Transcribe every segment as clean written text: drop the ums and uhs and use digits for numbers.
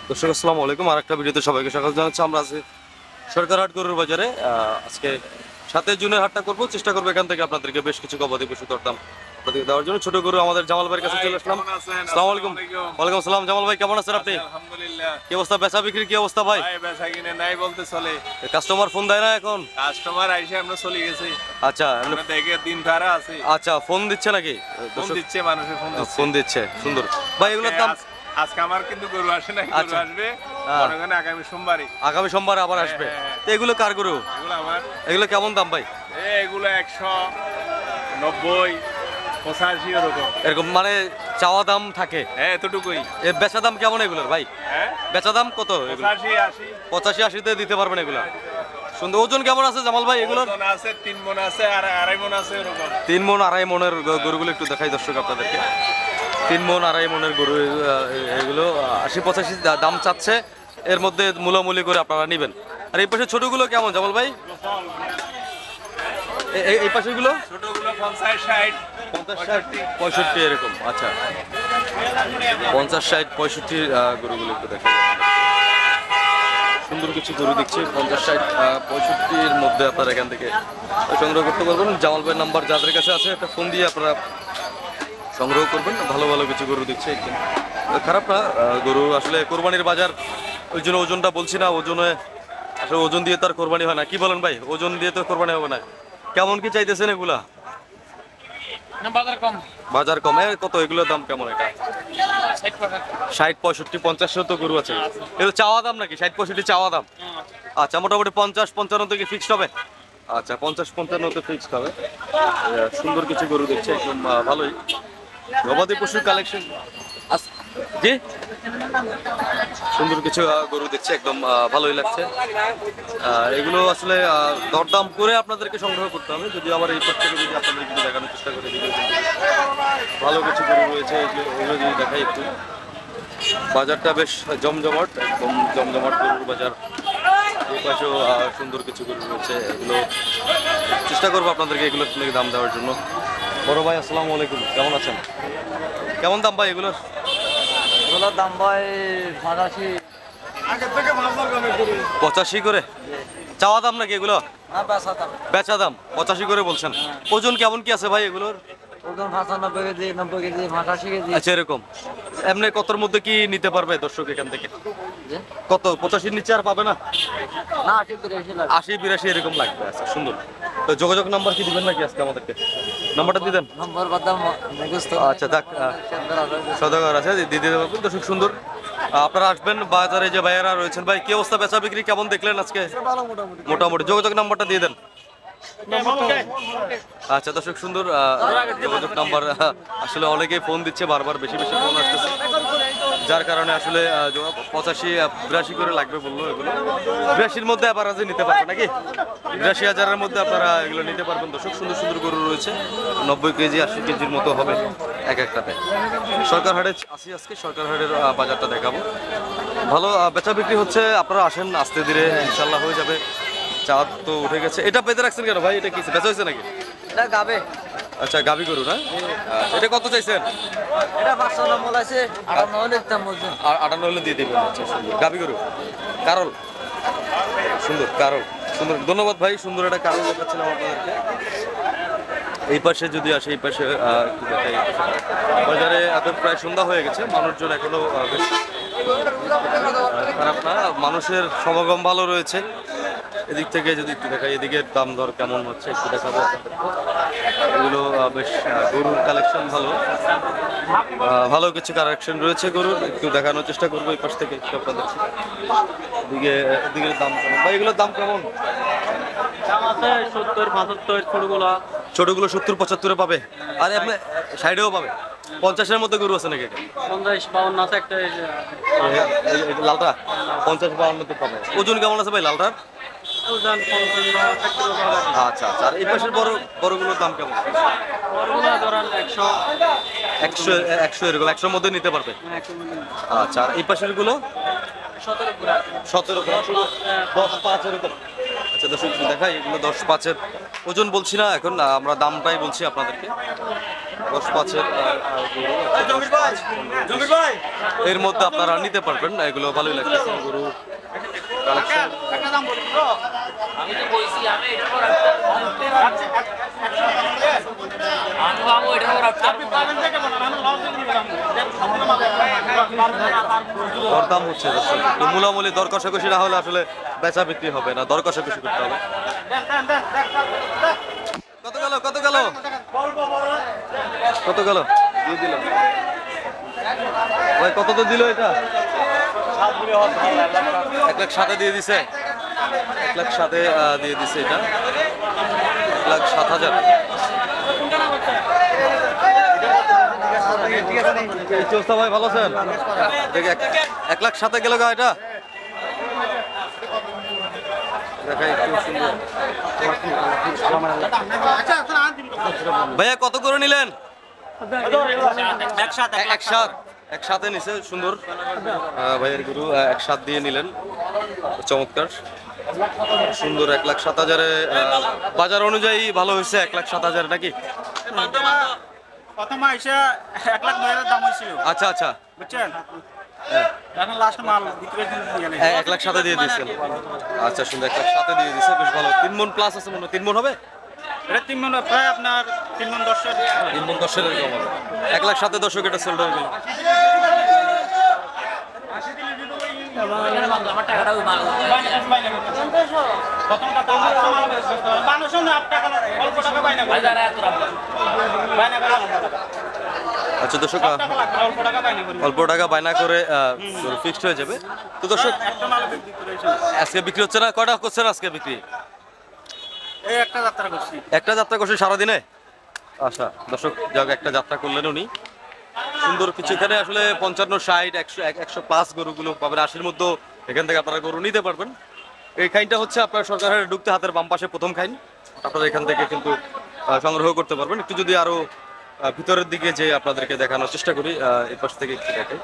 দর্শক আসসালামু আলাইকুম। আর একটা ভিডিওতে সবাইকে স্বাগত জানাচ্ছি। আমরা আছি সরকারহাট গরুর বাজারে। আজকে 7 জুনের হাটটা করবো, চেষ্টা করবো এখান থেকে আপনাদেরকে বেশ কিছু গবাদি পশু দরদাম আপনাদেরকে দেওয়ার জন্য। ছোট গরু আমাদের জামাল ভাইয়ের কাছে চলে আসলাম। আসসালামু আলাইকুম। ওয়ালাইকুম আসসালাম। জামাল ভাই কেমন আছেন আপনি? আলহামদুলিল্লাহ। কি অবস্থা, বেচা বিক্রির কি অবস্থা ভাই? ভাই বেচা কিনে নাই বলতে চলে। কাস্টমার ফোন দেয় না এখন? কাস্টমার আইসে আমরা চলে গেছি। আচ্ছা আমরা দেখে দিন ধারা আছে। আচ্ছা, ফোন দিচ্ছে নাকি? ফোন দিচ্ছে, মানুষের ফোন দিচ্ছে। ফোন দিচ্ছে, সুন্দর ভাই। এগুলোর দাম আজকে আমার কিন্তু গরু আসে নাই, গরু আচ্ছা। আসবে হ্যাঁ। মনে আগামী সোমবারে। আগামী সোমবার আবার আসবে। হ্যাঁ। তো এগুলো কার গরু? এগুলো আমার। এগুলো কেমন দাম ভাই? এগুলো 190 85 এরকম। এরকম মানে চাওয়া দাম থাকে? হ্যাঁ, এতটুকুই। এর বেচা দাম কেমন এগুলোর ভাই? হ্যাঁ, বেচা দাম কত এগুলো? 85 80। 85-80-তে দিতে পারবেন এগুলো? সুন্দর। ওজন কেমন আছে জামাল ভাই এগুলোর? ওজন আছে 3 মণ আছে আর 2.5 মণ আছে এরকম। 3 মণ 2.5 মণের গরুগুলো একটু দেখাই দর্শক আপনাদেরকে। 3 মণ 2.5 মণের গরু এগুলো 80-85 দাম চাচ্ছে। এর মধ্যে মূলামূলি করে আপনারা নেবেন। আর এই পাশে ছোটগুলো কেমন জামাল ভাই? এই পাশেগুলো ছোটগুলো 50 60 65 এরকম। আচ্ছা, 50 60 65 গরুগুলো একটু দেখেন। সুন্দর কিছু গরু দেখছি 50 60 65-র মধ্যে আপনারা এখান থেকে সংগ্রহ করতে পারবেন। জামাল ভাইয়ের নাম্বার যাদের কাছে আছে একটা ফোন দিয়ে আপনারা সংগ্রহ করবেন। ভালো ভালো কিছু গরু দেখছে একদম খারাপ না। গরু আসলে কোরবানির বাজার, ওই জন্য ওজনটা বলছি না। ওজনে আসলে ওজন দিয়ে তার কোরবানি হয় না। কি বলেন ভাই? ওজন দিয়ে তো কোরবানি হবে না। কেমন কি চাইতেছেন এগুলা? বাজার কম। বাজার কমে কত? এগুলোর দাম কেমন? এটা 60 65 50 তো গরু আছে। এগুলো চাওয়া দাম নাকি? 60 65 চাওয়া দাম? আচ্ছা, মোটামুটি 50 55 থেকে ফিক্সড হবে। আচ্ছা, 50 55 তে ফিক্সড হবে। সুন্দর কিছু গরু দেখছে একদম ভালোই। গবাদি পশুর কালেকশন জি, সুন্দর কিছু গরু দেখছে একদম ভালোই লাগছে। এগুলো আসলে দরদাম করে আপনাদেরকে সংগ্রহ করতে হবে। যদি আবার এই পথ থেকে যদি আপনাদের কিছু দেখানোর চেষ্টা করে দিলে ভালো কিছু গরু রয়েছে, এগুলো যদি দেখাই একটু। বাজারটা বেশ জমজমাট, একদম জমজমাট গরুর বাজার। এই পাশেও সুন্দর কিছু গরু রয়েছে। এগুলো চেষ্টা করবো আপনাদেরকে এগুলো থেকে দাম দেওয়ার জন্য। বড় ভাই আসসালামু আলাইকুম, কেমন আছেন? কেমন দাম ভাই এগুলোর? এগুলোর দাম ভাই 85। 85 করে চাওয়া দাম নাকি এগুলো? না, বেচা দাম। বেচা দাম 85 করে বলছেন। ওজন কেমন কি আছে ভাই এগুলোর? ওজন 95 কেজি 90 কেজি 85 কেজি। আচ্ছা, এরকম। এমনি কতর মধ্যে কি নিতে পারবে দর্শক এখান থেকে? যে? কত 85-র নিচে আর পাবে না? না, 80 83 লাগে। 80-82 এরকম লাগবে। আচ্ছা, সুন্দর। তো যোগাযোগ নাম্বার কি দিবেন নাকি আজকে আমাদেরকে? নাম্বারটা দিয়ে দেন। নম্বর বাদাম মুখস্থ। আচ্ছা, যাক, সদাগর আছে, দিয়ে দিতে পারবেন। দর্শক সুন্দর। আপনারা আসবেন বাজারে, যে ভাইয়ারা রয়েছেন। ভাই কি অবস্থা, বেচা বিক্রি কেমন দেখলেন আজকে? ভালো মোটামুটি। মোটামুটি। যোগাযোগ নাম্বারটা দিয়ে দেন। আচ্ছা দর্শক সুন্দর, যোগাযোগ নাম্বার। আসলে অনেকেই ফোন দিচ্ছে বারবার, বেশি বেশি ফোন আসতেছে, যার কারণে আসলে 85 82 করে লাগবে বললো। এগুলো 82-র মধ্যে আবার আজ নিতে পারবেন নাকি? 82,000-এর মধ্যে আপনারা এগুলো নিতে পারবেন। দর্শক সুন্দর সুন্দর গরু রয়েছে, 90 কেজি 80 কেজির মতো হবে এক একটাতে। সরকারহাটে আসি আজকে, সরকারহাটের বাজারটা দেখাবো। ভালো বেচা বিক্রি হচ্ছে। আপনারা আসেন, আস্তে ধীরে ইনশাল্লাহ হয়ে যাবে। চাঁদ তো উঠে গেছে। এটা পেতে রাখছেন কেন ভাই? এটা কি বেচা হয়েছে নাকি? এটা গাবে। আচ্ছা, গাবি গরু না? আচ্ছা, এটা কত চাইছেন? এটা 500 মূল আছে, 58 হলে দাম বলছেন। আর 58 হলে দিয়ে দেবেন। আচ্ছা, সুন্দর গাবি গরু। কারল, সুন্দর কারল, সুন্দর। ধন্যবাদ ভাই। সুন্দর একটা কারল দেখাচ্ছিলাম আপনাদেরকে। এই পাশে যদি আসে, এই পাশে একটু দেখাই। বাজারে এখন প্রায় সন্ধ্যা হয়ে গেছে, মানুষজন এখনো বেশ খারাপ না, মানুষের সমাগম ভালো রয়েছে। এদিক থেকে যদি একটু দেখাই, এদিকে দাম দর কেমন হচ্ছে একটু দেখাবো আপনাদের। এগুলো বেশ গরুর কালেকশন ভালো, ভালো কিছু কালেকশন রয়েছে গরুর। একটু দেখানোর চেষ্টা করবো এই পাশ থেকে একটু আপনাদের। এদিকে দাম কেমন ভাই? এগুলোর দাম কেমন? দাম আছে 70 75 ছোটগুলা। ছোটগুলো 70-75-এ পাবে। আর আপনি সাইডেও পাবে। 50-এর মধ্যে গরু আছে নাকি? 50 52 আছে একটা। লালটা 50-52-তে পাবে। ওজন কেমন আছে ভাই লালটার? ওজন 55 আচ্ছা আচ্ছা। আর এই পাশের বড়গুলোর দাম কেমন? বড়গুলা ধরেন 100 100 এরকম 100-এর মধ্যে নিতে পারবে। 100 আচ্ছা, আর এই পাশের গুলো 17 পুরা 17 10-5 এরকম। আচ্ছা দর্শক দেখাই, এগুলো 10-5-এর ওজন বলছি না এখন, আমরা দামটাই বলছি আপনাদেরকে। 10-5-এর এর মধ্যে আপনারা নিতে পারবেন, এগুলো ভালোই লাগতেছে গরু কালেকশন। আমি তো বলছি আমি এটা করে আমি বাবু এটা করে দরদাম হচ্ছে দর্শক, তো মূলামূলি দর কষাকষি না হলে আসলে বেচা বিক্রি হবে না, দর কষাকষি করতে হবে। কত গেল কত গেল কত গেল দিয়ে দিল ভাই, কত তো দিল এটা? 1,07,000 দিয়ে দিছে, 1,07,000 দিয়ে দিছে এটা, 1,07,000। কি অবস্থা ভাই, ভালো আছেন? 1,07,000 গেল গা এটা। দেখাই একটু সুন্দর। ভাইয়া কত করে নিলেন? একসাথে নিছে, সুন্দর ভাইয়ের গরু 1,07,000 দিয়ে নিলেন, চমৎকার সুন্দর। 1,07,000 বাজার অনুযায়ী ভালো হয়েছে, 1,07,000 নাকি? প্রথম আইসা 1,09,000 দাম হয়েছিল। আচ্ছা আচ্ছা, বুঝছেন, এখন লাস্ট মাল বিক্রি করে 1,07,000 দিয়ে দিয়েছেন। আচ্ছা সুন্দর, 1,07,000 দিয়ে দিয়েছে, বেশ ভালো। 3 মণ প্লাস আছে মনে হয়, 3 মণ হবে? এটা 3 মণ প্রায় আপনার 3 মণ 10 3 মণ 10 এরকম হবে। 1,07,000 দর্শক এটা সোল্ড হয়ে গেল। আমার টাকাটা প্রথম কথা মানুষও না টাকা অল্প টাকা পায় না বাজারে এত রাখবো আচ্ছা দর্শক, অল্প টাকা পায় না অল্প টাকা বায়না করে ফিক্সড হয়ে যাবে। তো দর্শক একটা মাল বিক্রি করেছে আজকে বিক্রি হচ্ছে না, কয়টা করছেন আজকে বিক্রি? এই একটা যাত্রা করছি। একটা যাত্রা করছে সারাদিনে? আচ্ছা দর্শক, যাক একটা যাত্রা করলেন উনি, সুন্দর কিছু। এখানে আসলে 55, 60, 100 প্লাস গরুগুলো পাবেন। 80-র মধ্যে এখান থেকে আপনারা গরু নিতে পারবেন। এই খাইনটা হচ্ছে আপনার সরকারের ঢুকতে হাতের বাম পাশে প্রথম খাইন, আপনারা এখান থেকে কিন্তু সংগ্রহ করতে পারবেন। একটু যদি আরো ভিতরের দিকে যে আপনাদেরকে দেখানোর চেষ্টা করি, এই পাশ থেকে একটু দেখাই,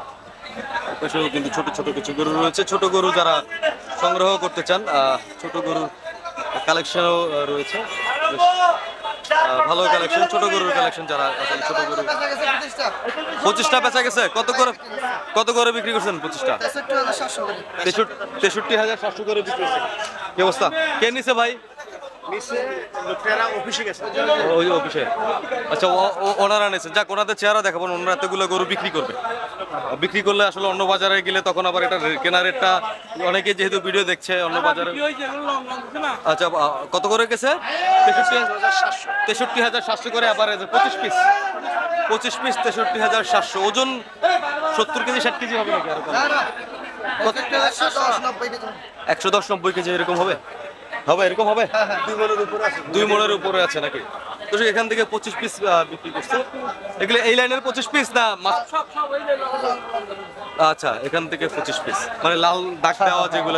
পাশেও কিন্তু ছোট ছোট কিছু গরু রয়েছে। ছোট গরু যারা সংগ্রহ করতে চান, ছোট গরুর কালেকশনও রয়েছে, বেশ ভালো কালেকশন, ছোট গরুর কালেকশন। যারা আসলে ছোট গরু 25টা বেচা গেছে। কত করে বিক্রি করছেন? 25টা 63,700 করে বিক্রি করছে। কি অবস্থা, কে নিছে ভাই? অফিসে গেছে। ওই অফিসে, আচ্ছা ওনারা নিয়েছেন। যাক, ওনাদের চেহারা দেখাবো, ওনারা এতগুলো গরু বিক্রি করবে। বিক্রি করলে আসলে অন্য বাজারে গেলে তখন আবার এটা কেনা রেটটা, অনেকে যেহেতু ভিডিও দেখছে অন্য বাজারে। আচ্ছা কত করে গেছে? 63,700 করে, আবার 25 পিস 63,700। ওজন 70 কেজি 60 কেজি হবে নাকি? এরকম 110-90 কেজি এরকম হবে, এরকম হবে। 2 মণের উপরে আছে নাকি? তো এখান থেকে 25 পিস বিক্রি করছে। এগুলো এই লাইনের 25 পিস না? আচ্ছা, এখান থেকে 25 পিস, মানে লাল দাগ দেওয়া যেগুলো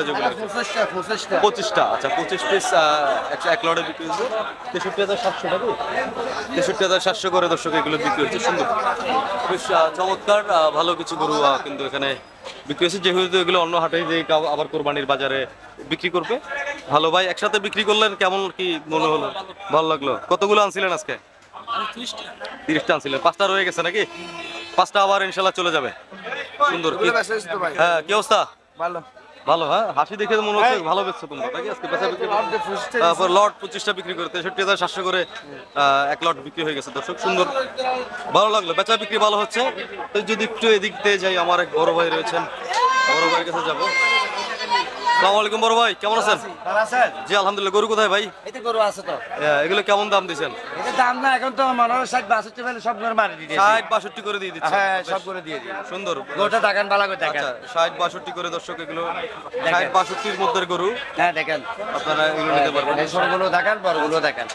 25টা। আচ্ছা 25 পিস 101 লটে বিক্রি হচ্ছে। 63,700 টাকা, 63,700 করে দর্শক এগুলো বিক্রি হচ্ছে। সুন্দর, বেশ চমৎকার ভালো কিছু গরু কিন্তু এখানে বিক্রি হচ্ছে। যেহেতু এগুলো অন্য হাটে যে আবার কোরবানির বাজারে বিক্রি করবে। ভালো ভাই, একসাথে বিক্রি করলেন, কেমন কি মনে হলো? ভালো লাগলো। কতগুলো আনছিলেন আজকে? 30টা আনছিলেন, 5টা রয়ে গেছে নাকি? 5টা আবার ইনশাল্লাহ চলে যাবে। সুন্দর। হ্যাঁ, কি অবস্থা? ভালো। হ্যাঁ, হাসি দেখে মনে হচ্ছে ভালো বেচছো তোমরা নাকি আজকে? বেচা বিক্রি তারপর লট 25টা বিক্রি করে 63,700 করে 1 লট বিক্রি হয়ে গেছে দর্শক। সুন্দর, ভালো লাগলো, বেচা বিক্রি ভালো হচ্ছে। তো যদি একটু এদিক দিয়ে যাই, আমার এক বড় ভাই রয়েছেন, বড় ভাইয়ের কাছে যাবো। আসসালামু আলাইকুম বড় ভাই, কেমন আছেন? জি আলহামদুলিল্লাহ। গরু কোথায় ভাই? এতে গরু আছে তো। এগুলো কেমন দাম দিচ্ছেন? এটা দাম না, এখন তো মনে হয় 60-62 ফেলে সব করে মারি দিতে। 60-62 করে দিয়ে দিচ্ছে। হ্যাঁ, সব করে দিয়ে দিই। সুন্দর। গরুটা দেখেন, ভালো করে দেখেন। আচ্ছা 60-62 করে দর্শক, এগুলো 60-62-র মধ্যে গরু হ্যাঁ দেখেন, আপনারা এগুলো নিতে পারবেন। এই ছোটগুলো দেখেন, বড়গুলো দেখেন।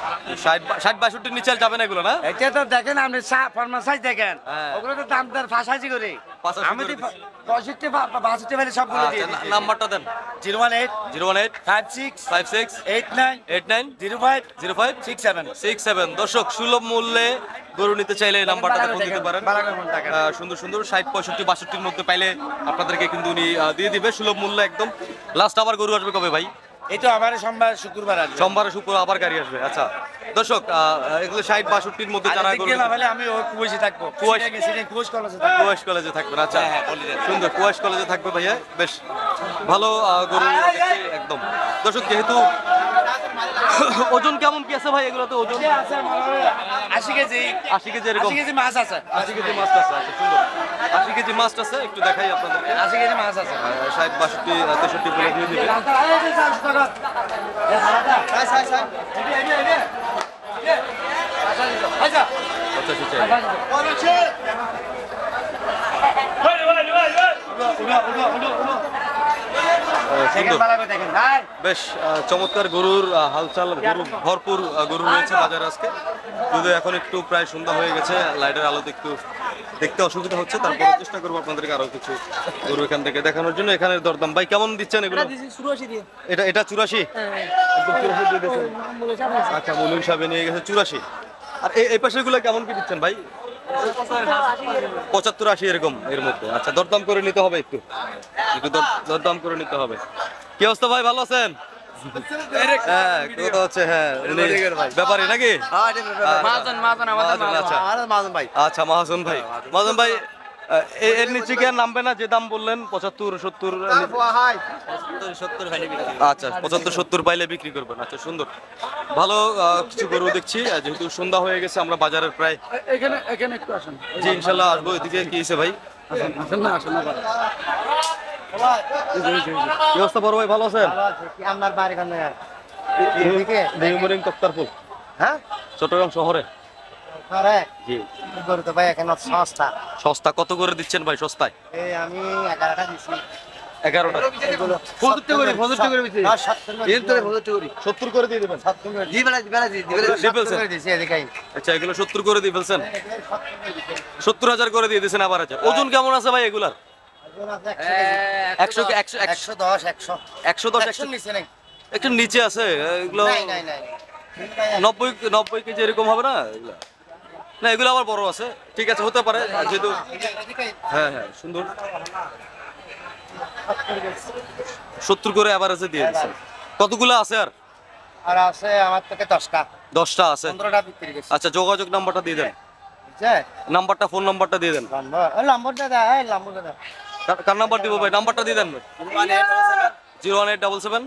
60-62-র নিচে আর যাবে না এগুলো, না? এটা তো দেখেন আপনি, ফরমাল সাইজ দেখেন। হ্যাঁ। ওগুলো তো দাম দর ফাঁসাইছি করে। 85 আমি করে তো 65-62 ফেলে সবগুলো দিয়ে আচ্ছা, দিই। নাম্বারটা দেন। 018 018 56 56 89 89 05 05 67। 67। দর্শক, সুলভ মূল্যে গরু নিতে চাইলে এই নাম্বারটাতে ফোন দিতে পারেন। দেখেন। সুন্দর সুন্দর 60-65-62-র মধ্যে পাইলে আপনাদেরকে কিন্তু উনি দিয়ে দিবে সুলভ মূল্যে একদম। লাস্ট আবার গরু আসবে কবে ভাই? এই তো আমার সোমবার শুক্রবার আসবে। সোমবারে শুক্র আবার গাড়ি আসবে। আচ্ছা দর্শক এগুলো 60-62-র মধ্যে যারা গরু আমি ওই কুয়েশে থাকবো। কুয়েশ কুয়েশ কলেজে থাকবো। কুয়েশ কলেজে থাকবেন। আচ্ছা হ্যাঁ, বলি দেন। সুন্দর কুয়েশ কলেজে থাকবে ভাইয়া, বেশ ভালো গরু দেখতে একদম। দর্শক যেহেতু ওজন কেমন কি আছে ভাই এগুলোতে ওজন? আছে 80 কেজি। 80 কেজি এরকম। 80 কেজি মাছ আছে। 80 কেজি মাছ আছে। আচ্ছা সুন্দর 80 কেজি মাছ আছে, একটু দেখাই আপনাদেরকে। 80 কেজি মাছ আছে। 60-62-63 বলে দিয়ে দিবে। আচ্ছা 85 চাই। সুন্দর বেশ চমৎকার গরুর হালচাল, গরু ভরপুর গরু রয়েছে বাজারে আজকে। যদিও এখন একটু প্রায় সন্ধ্যা হয়ে গেছে, লাইটের আলোতে একটু দেখতে অসুবিধা হচ্ছে, তারপরে চেষ্টা করবো আপনাদেরকে আরো কিছু গরু এখান থেকে দেখানোর জন্য। এখানে দরদাম ভাই কেমন দিচ্ছেন এগুলো? এটা 84 একদম 84 দিয়ে দিয়েছেন। আচ্ছা মূল্য হিসাবে নিয়ে গেছে 84। আর এই পাশের গুলো কেমন কি দিচ্ছেন ভাই? 75-80 এরকম এর মধ্যে। আচ্ছা দরদাম করে নিতে হবে, একটু দরদাম করে নিতে হবে। কি অবস্থা ভাই, ভালো আছেন? হ্যাঁ কথা হচ্ছে, হ্যাঁ উনি ব্যাপারী নাকি? আচ্ছা মাহাজন ভাই, মাহাজন ভাই এর নিচে কি আর নামবে না? যে দাম বললেন 75-70, আচ্ছা 75-70 পাইলে বিক্রি করবেন। আচ্ছা সুন্দর ভালো কিছু গরু দেখছি। যেহেতু সন্ধ্যা হয়ে গেছে আমরা বাজারের প্রায় এখানে একটু আসেন। জি ইনশাল্লাহ আসবো। এদিকে কি হয়েছে ভাই? আসেন না কি অবস্থা বড় ভাই, ভালো আছেন? আপনার বাড়ি কোন জায়গায়? দেহিমরিং তক্তারপুর, হ্যাঁ চট্টগ্রাম শহরে। আরে জি গরু তো ভাই এখানে সস্তা। সস্তা কত করে দিচ্ছেন ভাই সস্তায়? এই আমি 11টা দিছি। 11টা এগুলো 70 করে 70 করে দিচ্ছি। 70 করে দিয়ে দেবেন। আচ্ছা এগুলো 70 করে দিয়ে ফেলছেন। 70,000 করে দিয়ে দিয়েছেন আবার। আচ্ছা ওজন কেমন আছে ভাই এগুলার? 100 110 একটু নিচে আছে এগুলো। 90 কেজি এরকম হবে না এগুলো? না এগুলো আবার বড় আছে, ঠিক আছে হতে পারে যেহেতু। হ্যাঁ হ্যাঁ সুন্দর 70 করে অ্যাভারেজে দিয়ে দিচ্ছেন। কতগুলো আছে আর? আর আছে আমার থেকে 10টা 10টা আছে। 15টা বিক্রি গেছে। আচ্ছা যোগাযোগ নাম্বারটা দিয়ে দেন, নাম্বারটা ফোন নাম্বারটা দিয়ে দেন। লাম্বরটা দা, এই লাম্বরটা দা। কার নাম্বার দিব ভাই? নাম্বারটা দিয়ে দেন। 01877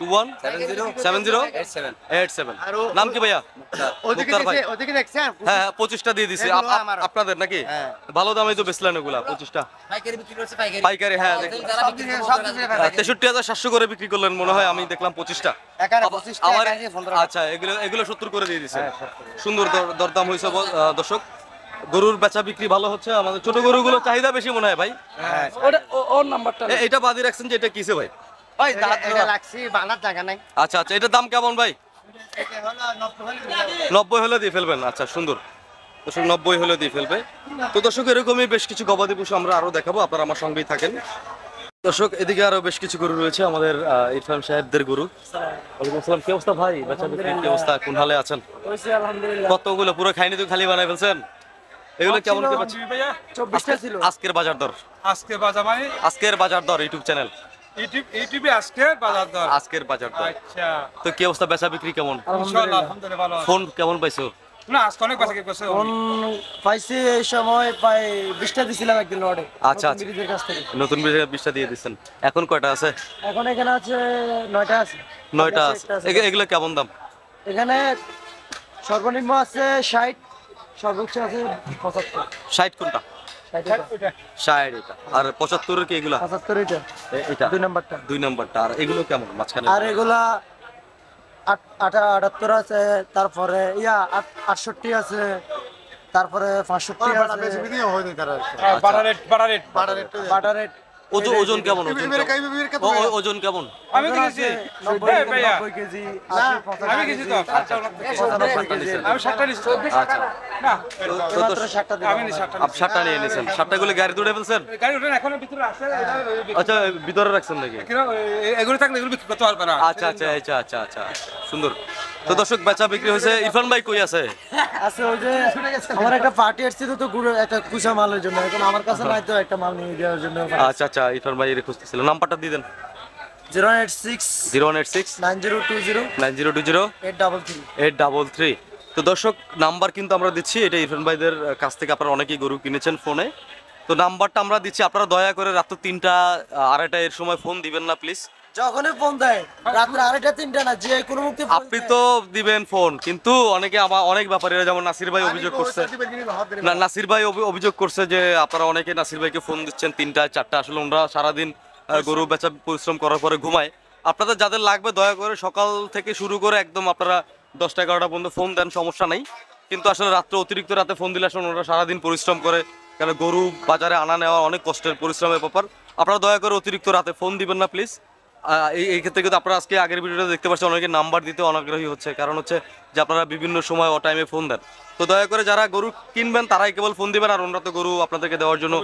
21 70 নাম কি ভাইয়া? মুক্তার ভাই। ওদিকে দেখছেন? হ্যাঁ 25টা দিয়ে দিছি। এগুলো আমার। আপনাদের নাকি? হ্যাঁ। ভালো দামে তো বেচলেন এগুলা 25টা পাইকারি। হ্যাঁ দেখুন। সব কিছু 63,700 করে বিক্রি করলেন মনে হয়, আমি দেখলাম 25টা। এখানে 25টা, আবার এখানে 15টা। আচ্ছা এগুলো 70 করে দিয়ে দিছেন। সুন্দর দরদাম হয়েছে দর্শক। গরুর বেচা বিক্রি ভালো হচ্ছে। আমাদের ছোট গরুগুলো চাহিদা বেশি মনে হয় ভাই। ওর নাম্বারটা এটা বাদি রাখছেন যে এটা কিসে ভাই? ওই এটা লাগছি বানার জায়গা নাই। আচ্ছা আচ্ছা এটার দাম কেমন ভাই? এটা হলো 90 হলে দিয়ে ফেলবেন। আচ্ছা সুন্দর দর্শক 90 হলে দিয়ে ফেলবে। তো দর্শক এরকমই বেশ কিছু গবাদি পশু আমরা আরো দেখাবো, আপনারা আমার সঙ্গেই থাকেন। দর্শক এদিকে আরো বেশ কিছু গরু রয়েছে আমাদের ইরফান সাহেবদের গরু। ওয়ালাইকুম আসসালাম, কি অবস্থা ভাই? বেচা বিক্রির কি অবস্থা? কোন হালে আছেন? কতগুলো পুরো খাইনি তো খালি বানাই ফেলছেন? এগুলো কেমন কি পাচ্ছেন? 24টা ছিল আজকের বাজার দর, আজকে বাজার মানে আজকের বাজার দর ইউটিউব চ্যানেল ইউটিউবে আজকে বাজার দর। আজকের বাজার দর। আচ্ছা তো কি অবস্থা বেচা বিক্রি কেমন? ইনশাআল্লাহ আলহামদুলিল্লাহ ভালো আছে। ফোন কেমন পাইছো? না আজকে অনেক বাজার করছে। পাইছি এই সময় প্রায় 20টা দিছিলাম একদিন লটে। আচ্ছা আচ্ছা ব্রিজের কাছ থেকে নতুন 20টা দিয়ে দিচ্ছেন। এখন কয়টা আছে? এখন এখানে আছে 9টা আছে। 9টা আছে। এগুলো কেমন দাম? এখানে সর্বনিম্ন আছে 60, সর্বোচ্চ আছে 75। 60 কোনটা? 60 এটা। আর 75 এর কি এগুলা? 75 এটা এটা 2 নাম্বারটা। 2 নাম্বারটা। আর এগুলো কেমন মাঝখানে? আর এগুলা 78 আছে, তারপরে 68 আছে, তারপরে 65 আছে। বাটার রেট ওজন কেমন? ওজন কেমন? আমি কিনেছি 90 কেজি, 80, আমি কিনেছি তো 95 কেজি। আমি 60টা নিছি। আচ্ছা না মাত্র 60টা দিলাম। আমি 60টা আপ 60টা নিয়ে নিয়েছেন। 60টা গুলো গাড়ি তুলে ফেলছেন? গাড়ি ওঠেন এখনো ভিতরে আছে। আচ্ছা ভিতরে রাখছেন নাকি? এগুলো থাকলে এগুলো বিক্রি করতে পারবে না। আচ্ছা আচ্ছা আচ্ছা আচ্ছা আচ্ছা সুন্দর। তো দর্শক বেচা বিক্রি হয়েছে। ইরফান ভাই কই আছে? আছে ওই যে আমার একটা পার্টি আসছিল তো গুড় একটা কুচা মালের জন্য, এখন আমার কাছে নাই তো একটা মাল নিয়ে দেওয়ার জন্য। আচ্ছা আচ্ছা ইরফান ভাই এর খুঁজতেছিল। নাম্বারটা দিয়ে দেন। 086 086 9020 9020 833 833। তো দর্শক নাম্বার কিন্তু আমরা দিচ্ছি, এটা ইরফান ভাইদের কাছ থেকে আপনারা অনেকেই গরু কিনেছেন ফোনে। তো নাম্বারটা আমরা দিচ্ছি, আপনারা দয়া করে রাত 3টা 2:30 এর সময় ফোন দিবেন না প্লিজ। যখনই ফোন দেয় রাত্রে 2:30 3টা না, যে কোনো মুহূর্তে ফোন আপনি দেয়। তো দিবেন ফোন, কিন্তু অনেকে অনেক ব্যাপারীরা যেমন নাসির ভাই অভিযোগ করছে, না নাসির ভাই অভিযোগ করছে যে আপনারা অনেকে নাসির ভাইকে ফোন দিচ্ছেন 3টা 4টা, আসলে ওনারা সারাদিন গরু বেচা পরিশ্রম করার পরে ঘুমায়। আপনাদের যাদের লাগবে দয়া করে সকাল থেকে শুরু করে একদম আপনারা 10টা 11টা পর্যন্ত ফোন দেন, সমস্যা নাই। কিন্তু আসলে রাত্রে অতিরিক্ত রাতে ফোন দিলে আসলে ওনারা সারাদিন পরিশ্রম করে, কারণ গরু বাজারে আনা নেওয়া অনেক কষ্টের পরিশ্রমের ব্যাপার। আপনারা দয়া করে অতিরিক্ত রাতে ফোন দিবেন না প্লিজ। এই ক্ষেত্রে কিন্তু আপনারা আজকে আগের ভিডিওটা দেখতে পাচ্ছেন অনেকে নাম্বার দিতে অনাগ্রহী হচ্ছে, কারণ হচ্ছে যে আপনারা বিভিন্ন সময় ও টাইমে ফোন দেন। তো দয়া করে যারা গরু কিনবেন তারাই কেবল ফোন দিবেন, আর ওনারা তো গরু আপনাদেরকে দেওয়ার জন্য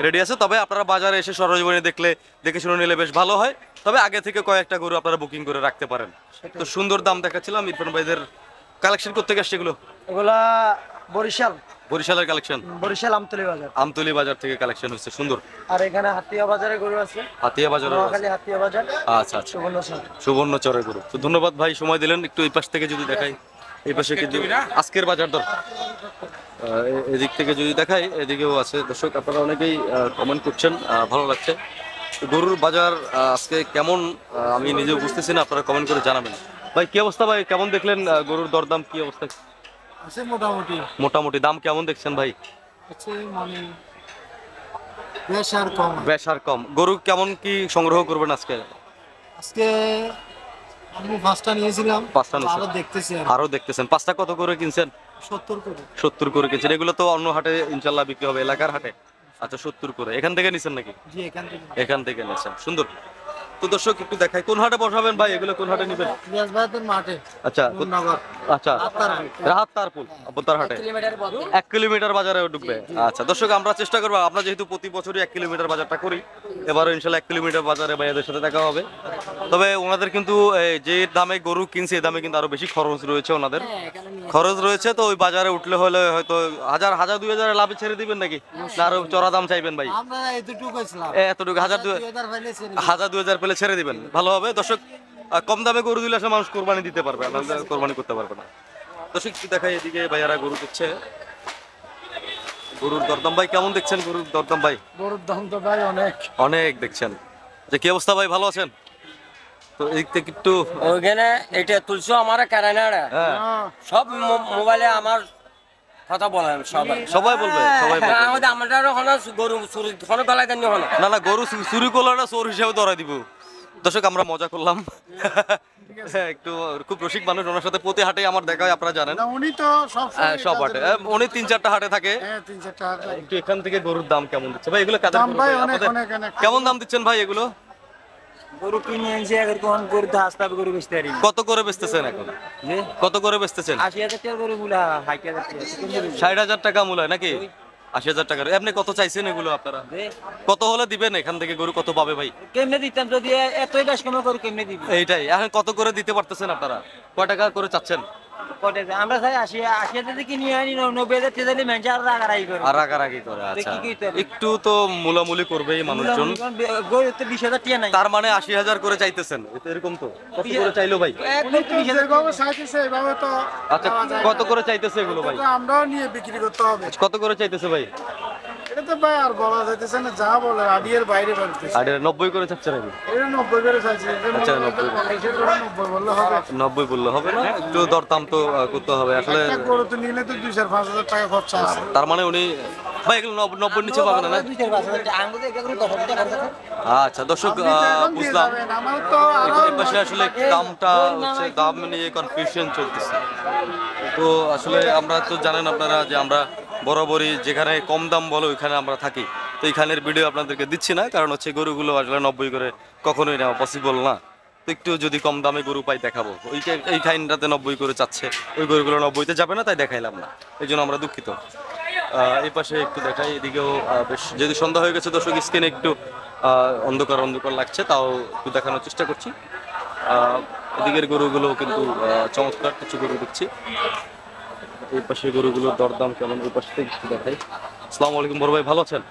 রেডি আছে। তবে আপনারা বাজারে এসে সরজীবনী দেখে শুনে নিলে বেশ ভালো হয়। তবে আগে থেকে কয়েকটা গরু আপনারা বুকিং করে রাখতে পারেন। তো সুন্দর দাম দেখাচ্ছিলাম। ইরফান ভাইদের কালেকশন করতে আসছে এগুলো এগুলা বরিশালের কালেকশন, বরিশাল আমতলী বাজার। আমতলী বাজার থেকে কালেকশন হচ্ছে সুন্দর। আর এখানে হাতিয়া বাজারে গরু আছে, হাতিয়া বাজারে নোয়াখালী হাতিয়া বাজার। আচ্ছা আচ্ছা, সুবর্ণচর। সুবর্ণচরের গরু। তো ধন্যবাদ ভাই, সময় দিলেন। একটু এই পাশ থেকে যদি দেখাই, এই পাশে কিন্তু আজকের বাজার দর এদিক থেকে যদি দেখাই, এদিকেও আছে। দর্শক আপনারা অনেকেই কমেন্ট করছেন, ভালো লাগছে। গরুর বাজার আজকে কেমন আমি নিজেও বুঝতেছি না, আপনারা কমেন্ট করে জানাবেন। ভাই কি অবস্থা ভাই, কেমন দেখলেন গরুর দরদাম, কি অবস্থা? আছে মোটামুটি। মোটামুটি দাম কেমন দেখছেন ভাই? আছে মানে বেশ আর কম। বেশ আর কম। গরু কেমন কি সংগ্রহ করবেন আজকে? আজকে আমি 5টা নিয়েছিলাম, 5টা নিয়েছেন? আরো দেখতেছি। আরো দেখতেছেন। 5টা কত করে কিনছেন? 70 করে। 70 করে কিনছেন। এগুলো তো অন্য হাটে ইনশাল্লাহ বিক্রি হবে, এলাকার হাটে। আচ্ছা 70 করে। এখান থেকে নিছেন নাকি? জি এখান থেকে। এখান থেকে নিছেন, সুন্দর। তো দর্শক একটু দেখাই কোন হাটে বসাবেন ভাই, এগুলো কোন হাটে নেবেন? রিয়াজবাজার মাঠে। আচ্ছা নগর। আচ্ছা, রাহাত তারপুল আবতার হাটে 1 কিলোমিটার বাজারে ঢুকবে। আচ্ছা দর্শক আমরা চেষ্টা করবো, আমরা যেহেতু প্রতি বছরই 1 কিলোমিটার বাজারটা করি, এবারও ইনশাল্লাহ 1 কিলোমিটার বাজারে ভাইয়াদের সাথে দেখা হবে। তবে ওনাদের কিন্তু যে দামে গরু কিনছে এই দামে কিন্তু আরো বেশি খরচ রয়েছে, ওনাদের খরচ রয়েছে। তো ওই বাজারে উঠলে হলে হয়তো 1000 2000 লাভে ছেড়ে দিবেন নাকি, না আরো চড়া দাম চাইবেন ভাই? আমরা এতটুকু কইছিলাম, এতটুকু 1000 2000 2000 পেলে ছেড়ে দিবেন, ভালো হবে। দর্শক কম দামে গরু দিলে আসলে মানুষ কোরবানি দিতে পারবে, আপনাদের কোরবানি করতে পারবে না। দর্শক কি দেখাই, এদিকে ভাইয়ারা গরু দিচ্ছে। গরুর দরদাম ভাই কেমন দেখছেন? গরুর দরদাম ভাই? গরুর দাম তো ভাই অনেক অনেক দেখছেন। যে কি অবস্থা ভাই, ভালো আছেন? তো এদিক থেকে একটু ওইখানে এটা তুলছো আমার কারানাড়া হ্যাঁ সব মোবাইলে আমার কথা বলেন সবাই সবাই বলবে, সবাই বলবে। আমাদের আমাদের হলো গরু চুরি কোনো গলায় দেন হলো না না, গরু চুরি করলে চোর হিসাবে ধরাই দিব। দর্শক আমরা মজা করলাম। হ্যাঁ, একটু খুব রসিক মানুষ, ওনার সাথে প্রতি হাটে আমার দেখা হয়, আপনারা জানেন। উনি তো সব সব হাটে উনি 3-4টা হাটে থাকে। হ্যাঁ 3-4টা। একটু এখান থেকে গরুর দাম কেমন দিচ্ছে ভাই? এগুলো কাদের দাম গরু ভাই ভাই? অনেক আপনাদের অনেক অনেক। কেমন দাম দিচ্ছেন ভাই এগুলো? গরু কিনে আনছে এর কোন গরু তো হাসপাবে গরু বেচতে পারি কত করে বেচতেছেন এখন? কত করে বেচতেছেন? 80,000 টাকা গরু বুলা 60,000 টাকা 60,000 টাকা মূল্য হয় নাকি? 80,000 টাকা। আপনি কত চাইছেন এগুলো আপনারা? কত হলে দিবেন? এখান থেকে গরু কত পাবে ভাই? কেমনে দিতাম যদি এতই দাস কমে গরু কেমনে দিবি এইটাই, এখন কত করে দিতে পারতেছেন আপনারা? কয় টাকা করে চাচ্ছেন? কটে আমরা চাই 80,000 থেকে নিয়ে আনি 90,000 টাকা দিলে মেঞ্জা আর রাগারাই করে আর রাগারাগি করে। আচ্ছা কি কইতে হবে? একটু তো মূলামূলি করবেই মানুষজন। গরু তো 20,000 টাকা নাই তার মানে 80,000 করে চাইতেছেন, এরকম তো? কত করে চাইলো ভাই? একদম 20,000 যেভাবে চাইতেছে এইভাবে তো আচ্ছা কত করে চাইতেছে এগুলো ভাই? আমরাও নিয়ে বিক্রি করতে হবে। কত করে চাইতেছে ভাই? এটা তো ভাই আর বলা যাইতেছে না, যা বলে আডিয়ের বাইরে বাড়তেছে। আর 90 করে চাচ্ছে নাকি? এটা 90 করে চাইছে। আচ্ছা, 90 90 বললে হবে। 90 বললে হবে না, একটু দরদাম তো করতে হবে আসলে। একটা গরু তো নিলে তো 2,000-5,000 টাকা খরচা আছে। তার মানে উনি ভাই এগুলো 90 নিচে পাবে না? 20,000 টাকা আঙ্গুল দিয়ে গরু 10,000 টাকা খরচ আচ্ছা দর্শক আপনি তো এখন দিয়ে বুঝলাম। যাবেন, আমার তো আরো এই পাশে আসলে দামটা হচ্ছে, দাম নিয়ে কনফিউশন চলতেছে। তো আসলে আমরা তো জানেন আপনারা যে আমরা বরাবরই যেখানে কম দাম বলো ওইখানে আমরা থাকি। তো এইখানের ভিডিও আপনাদেরকে দিচ্ছি না, কারণ হচ্ছে গরুগুলো আসলে 90 করে কখনোই নেওয়া পসিবল না। তো একটু যদি কম দামে গরু পাই দেখাবো। এইখানটাতে 90 করে চাচ্ছে, ওই গরুগুলো 90-তে যাবে না, তাই দেখাইলাম না, এই জন্য আমরা দুঃখিত। এই পাশে একটু দেখাই, এদিকেও বেশ যদি সন্ধ্যা হয়ে গেছে দর্শক, স্ক্রিনে একটু অন্ধকার অন্ধকার লাগছে, তাও একটু দেখানোর চেষ্টা করছি। এদিকের গরুগুলো কিন্তু চমৎকার কিছু গরু দেখছি। এই পাশে গরুগুলোর দরদাম কেমন, ওই পাশে একটু দেখাই। আসসালামু আলাইকুম বড় ভাই, ভালো আছেন?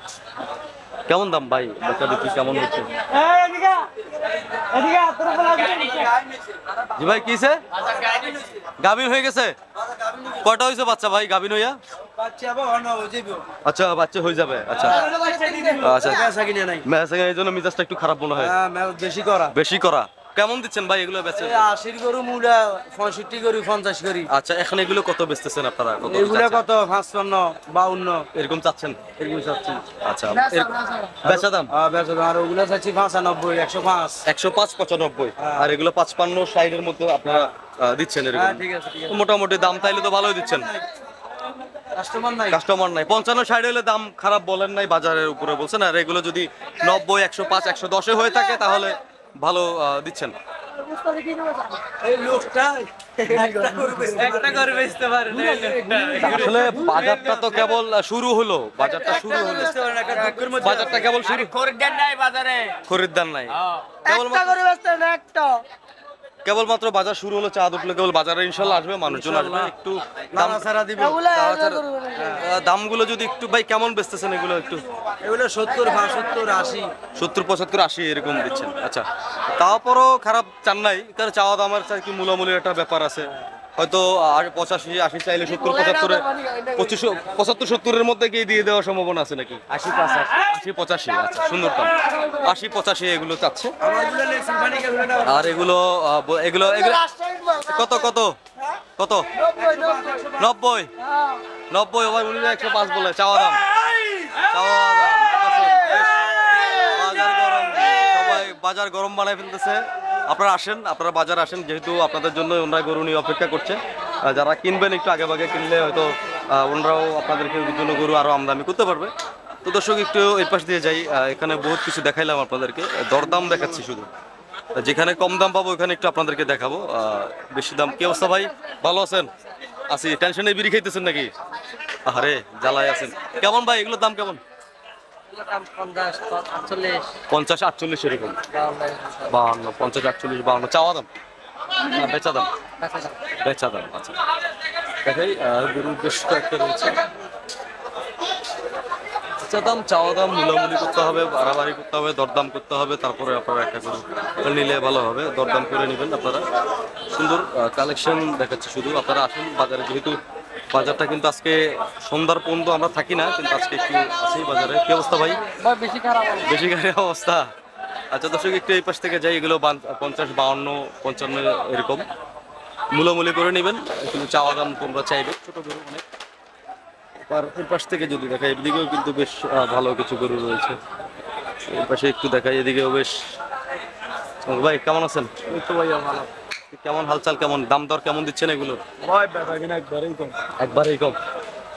কেমন দাম ভাই বেচা বিক্রি কেমন হচ্ছে? জি ভাই কিসে গাভিন হয়ে গেছে? কয়টা হয়েছে বাচ্চা ভাই গাভিন হইয়া? আচ্ছা বাচ্চা হয়ে যাবে। আচ্ছা আচ্ছা মেসে এই জন্য মিজাজটা একটু খারাপ মনে হয়। বেশি করা কেমন দিচ্ছেন ভাই এগুলো বেচে? 80 গরু মুলা 65 গরু 50 করি। আচ্ছা এখন এগুলো কত বেচতেছেন আপনারা? কত এগুলা চাচ্ছেন? কত 55 52 এরকম চাচ্ছেন? এরকম চাচ্ছি। আচ্ছা বেচা দাম বেচা দাম আর ওগুলা চাচ্ছি 95 105। 105 95 আর এগুলো 55 60 এর মধ্যে আপনারা দিচ্ছেন এরকম? ঠিক আছে ঠিক আছে। মোটামুটি দাম তাইলে তো ভালোই দিচ্ছেন। কাস্টমার নাই। কাস্টমার নাই 55 60 হলে দাম খারাপ বলেন নাই, বাজারের উপরে বলছেন। আর এগুলো যদি 90 105 110 হয়ে থাকে তাহলে ভালো দিচ্ছেন। এই লোকটা একটা করে বেচতে পারে না। আসলে বাজারটা তো কেবল শুরু হলো, বাজারটা শুরু হলো, বাজারটা কেবল শুরু। খরিদ্দার নাই বাজারে। খরিদ্দার নাই, একটা করে বেচতে না একটা। কেবলমাত্র বাজার শুরু হলো, চাঁদ উঠলো কেবল বাজারে ইনশাল্লাহ আসবে, মানুষজন আসবে। একটু দাম ছাড়া দিবে। দামগুলো যদি একটু ভাই কেমন বেচতেছেন এগুলো একটু? এগুলো 70 75 80 70 75 80 এরকম দিচ্ছেন। আচ্ছা তারপরও খারাপ চান নাই, কারণ চাওয়া দামের কি মূলামূলির একটা ব্যাপার আছে। হয়তো 85 80 চাইলে 70 75 25 75 70 এর মধ্যে কি দিয়ে দেওয়ার সম্ভাবনা আছে নাকি? 80 85 80 85 আচ্ছা সুন্দর দাম। 80 85 এগুলো চাচ্ছে। আমারগুলো লেখছি মানে কেগুলো আর এগুলো এগুলো এগুলো কত কত কত? 90 90 ওভার উনি 105 বলে চাওয়া দাম। চাওয়া দাম বাজার গরম, সবাই বাজার গরম বানায় ফেলতেছে। আপনারা আসেন, আপনারা বাজার আসেন, যেহেতু আপনাদের জন্য ওনারা গরু নিয়ে অপেক্ষা করছে। যারা কিনবেন একটু আগে ভাগে কিনলে হয়তো ওনারাও আপনাদেরকে জন্য গরু আরো আমদানি করতে পারবে। তো দর্শক একটু এই পাশ দিয়ে যাই, এখানে বহুত কিছু দেখাইলাম আপনাদেরকে, দরদাম দেখাচ্ছি শুধু। যেখানে কম দাম পাবো ওখানে একটু আপনাদেরকে দেখাবো। বেশি দাম কি অবস্থা ভাই? ভালো আছেন? আছি। টেনশনে বিড়ি খাইতেছেন নাকি? আরে জ্বালায় আছেন। কেমন ভাই এগুলোর দাম কেমন? 50 48 এরকম, 52 50 48 52 চাওয়া দাম না বেচা দাম? বেচা দাম। আচ্ছা দেখাই গরু বেশ কয়েকটা রয়েছে। বেচা দাম চাওয়া দাম মূলামূলি করতে হবে, বাড়াবাড়ি করতে হবে, দরদাম করতে হবে, তারপরে আপনারা একটা গরু নিলে ভালো হবে। দরদাম করে নেবেন আপনারা। সুন্দর কালেকশন দেখাচ্ছে শুধু। আপনারা আসুন বাজারে, যেহেতু বাজারটা কিন্তু আজকে সন্ধ্যার পর্যন্ত আমরা থাকি না, কিন্তু আজকে একটু আছেই বাজারে। কি অবস্থা ভাই? বেশি খারাপ বেশি খারাপ অবস্থা। আচ্ছা দর্শক একটু এই পাশ থেকে যাই, এগুলো 50 52 55 এরকম মূলামূলি করে নেবেন। কিন্তু চাওয়া দাম তোমরা চাইবে, ছোট গরু অনেক। এই পাশ থেকে যদি দেখাই এদিকেও কিন্তু বেশ ভালো কিছু গরু রয়েছে। এই পাশে একটু দেখাই, এদিকেও বেশ। ভাই কেমন আছেন? এই তো ভাইয়া ভালো। কেমন হালচাল, কেমন দাম দর কেমন দিচ্ছেন এগুলো? ভাই বেটা কিনা একবারেই কম। একবারেই কম।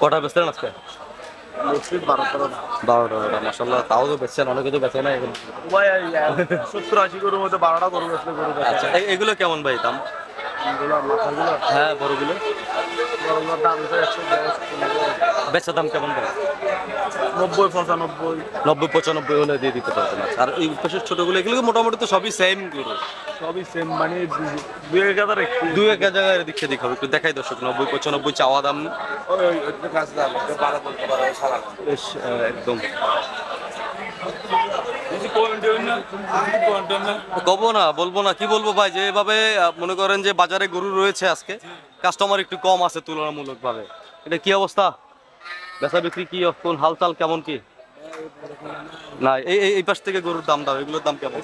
কটা বেচলেন আজকে? 12টা মাশাআল্লাহ। তাও তো বেচছেন, অনেকে তো বেচে না এখন। ভাই 70 80 গরুর মধ্যে 12টা গরু বেচলে গরু বেচা। আচ্ছা এগুলো কেমন ভাই দাম? এগুলো মাথাগুলো হ্যাঁ বড়গুলো বড়গুলোর দাম তো 110 বেচা দাম কেমন ভাই? 90 95 90 95 হলে দিয়ে দিতে পারবেন। আর এই পাশের ছোটগুলো এগুলো মোটামুটি তো সবই সেম গরু, সবই সেম, মানে দুই এক হাজার একটু দু এক জায়গায় দিক সেদিক হবে। একটু দেখাই দর্শক, 90 95 চাওয়া দাম কাজ দাম 12 বলতে পারো সারা বেশ একদম কব না, বলবো না, কি বলবো ভাই, যে এভাবে মনে করেন যে বাজারে গরু রয়েছে আজকে, কাস্টমার একটু কম আছে তুলনামূলক ভাবে। এটা কি অবস্থা? বেচা বিক্রি কি, কোন হালচাল কেমন কি? না এই পাশ থেকে গরুর দাম দাও, এগুলোর দাম কেমন?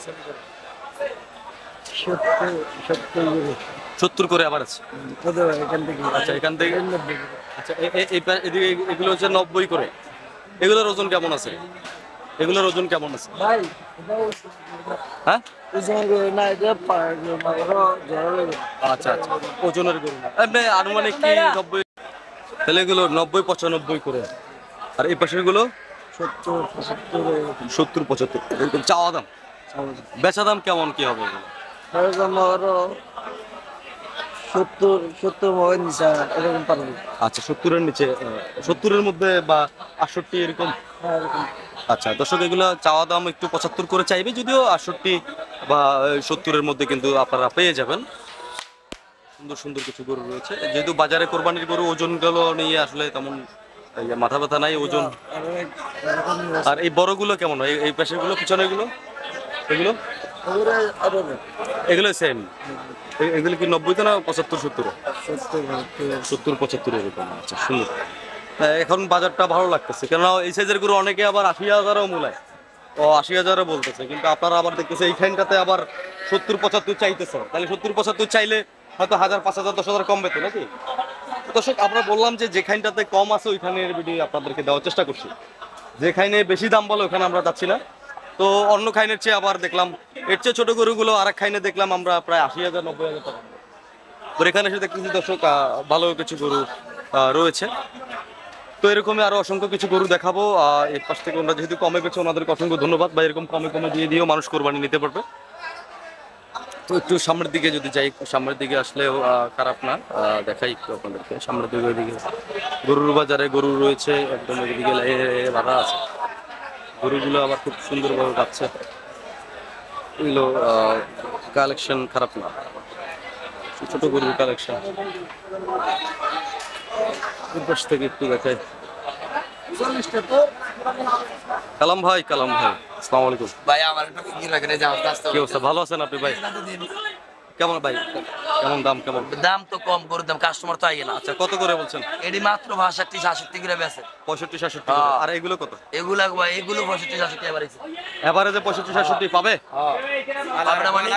70 করে আবার আছে। আচ্ছা এখান থেকে আচ্ছা এদিকে এগুলো হচ্ছে 90 করে। এগুলোর ওজন কেমন আছে? এগুলোর ওজন কেমন আছে? হ্যাঁ আচ্ছা আচ্ছা ওজনের গরু না, এমনি আনুমানিক কি 90? তাহলে এগুলো 90 95 করে। আর এই পাশের গুলো 70 75 এরকম চাওয়া দাম। বেচা দাম কেমন কি হবে? 70 আচ্ছা 70-এর নিচে, 70-এর মধ্যে বা 68 এরকম। আচ্ছা দর্শক এগুলো চাওয়া দাম একটু 75 করে চাইবে, যদিও 68 বা 70-এর মধ্যে কিন্তু আপনারা পেয়ে যাবেন। সুন্দর সুন্দর কিছু গরু রয়েছে, যেহেতু বাজারে কোরবানির গরু ওজনগুলো নিয়ে আসলে তেমন এই যে মাথা ব্যথা নাই, ওজন। আর এই বড়গুলো কেমন হয়? এই পাশের গুলো, পিছনের গুলো, এগুলো এগুলো সেম। এগুলো কি 90 না 75 70? 70 75 এরকম। আচ্ছা, সুন্দর। এখন বাজারটা ভালো লাগতেছে, কেননা এই সাইজের গরু অনেকে আবার 80,000ও মূলায়, ও 80,000ও বলতেছে, কিন্তু আপনারা আবার দেখতেছে এইখানটাতে আবার 70 75 চাইতেছে। তাহলে 70 75 চাইলে হয়তো 1000 5000 10,000 কম পেতো নাকি? দর্শক, আমরা বললাম যে যেখানটাতে কম আছে ওইখানের ভিডিও আপনাদেরকে দেওয়ার চেষ্টা করছি। যেখানে বেশি দাম বলে ওখানে আমরা যাচ্ছি না। তো অন্য খাইনের চেয়ে আবার দেখলাম এর চেয়ে ছোট গরুগুলো আরেক খাইনে দেখলাম আমরা প্রায় 80,000 90,000 টাকা। তো এখানে এসে দেখতেছি দর্শক ভালো কিছু গরু রয়েছে। তো এরকমই আরো অসংখ্য কিছু গরু দেখাবো। এর পাশ থেকে ওনারা যেহেতু কমে পেয়েছে ওনাদেরকে অসংখ্য ধন্যবাদ, বা এরকম কমে কমে দিয়ে দিয়েও মানুষ কোরবানি নিতে পারবে। তো একটু সামনের দিকে যদি যাই, সামনের দিকে আসলেও খারাপ না, দেখাই একটু আপনাদেরকে সামনের দিকে। ওইদিকে গরুর বাজারে গরু রয়েছে একদম, ওইদিকে বাধা আছে, গরুগুলো আবার খুব সুন্দরভাবে পাচ্ছে। এগুলো কালেকশন খারাপ না, ছোট গরুর কালেকশন। পাশ থেকে একটু দেখাই। কালাম ভাই, কালাম ভাই, আসসালামু আলাইকুম ভাই। আমার একটু কি লাগে না, যাও রাস্তা। কি অবস্থা? ভালো আছেন আপনি ভাই? কেমন ভাই, কেমন দাম কেমন? দাম তো কম করে দাম, কাস্টমার তো আইয়ে না। আচ্ছা, কত করে বলছেন? এডি মাত্র 65 66 করে বেচে। 65 66 আর এগুলো কত? এগুলা ভাই, এগুলো 65 66 এবারে। এভারেজে 65 66 পাবে? আমরা মানে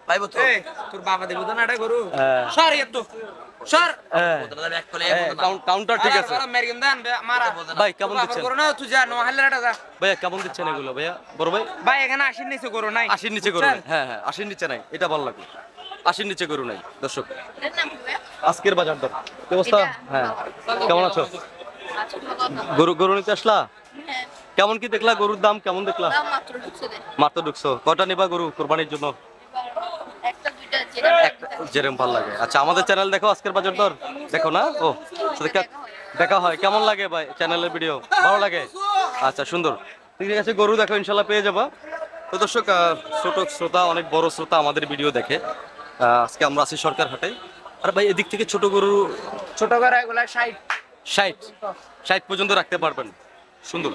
পাইবো তো। তোর বাবা দেবো তো না এটা গরু হ্যাঁ। সর একটু সর ওটা এক করে কাউন্টার ঠিক আছে মেরগিম দেন মারা ভাই। কেমন দিচ্ছেন গরু না তুই যা নো হাল্লাটা যা ভাইয়া? কেমন দিচ্ছেন এগুলো ভাইয়া? বড় ভাই ভাই এখানে আসেন নিচে গরু নাই 80 নিচে গরু নাই। হ্যাঁ হ্যাঁ, 80 নিচে নাই, এটা ভালো লাগে। 80 নিচে গরু নাই। দর্শক, আজকের বাজার দর কি অবস্থা? হ্যাঁ, কেমন আছো? গরু গরু নিতে আসলা? কেমন কি দেখলা গরুর দাম? কেমন দেখলা? মাত্র ঢুকছো? কটা নিবা গরু কোরবানির জন্য? যেরকম ভালো লাগে। আচ্ছা, আমাদের চ্যানেল দেখো, আজকের বাজার দর দেখো না? ও দেখা হয়, কেমন লাগে ভাই চ্যানেলের ভিডিও? ভালো লাগে? আচ্ছা, সুন্দর। ঠিক আছে, গরু দেখো, ইনশাল্লাহ পেয়ে যাবা। তো দর্শক, ছোট শ্রোতা অনেক বড় শ্রোতা আমাদের ভিডিও দেখে। আজকে আমরা আছি সরকার হাটে। আর ভাই এদিক থেকে ছোট গরু, ছোট গরু এগুলা 60 পর্যন্ত রাখতে পারবেন। সুন্দর।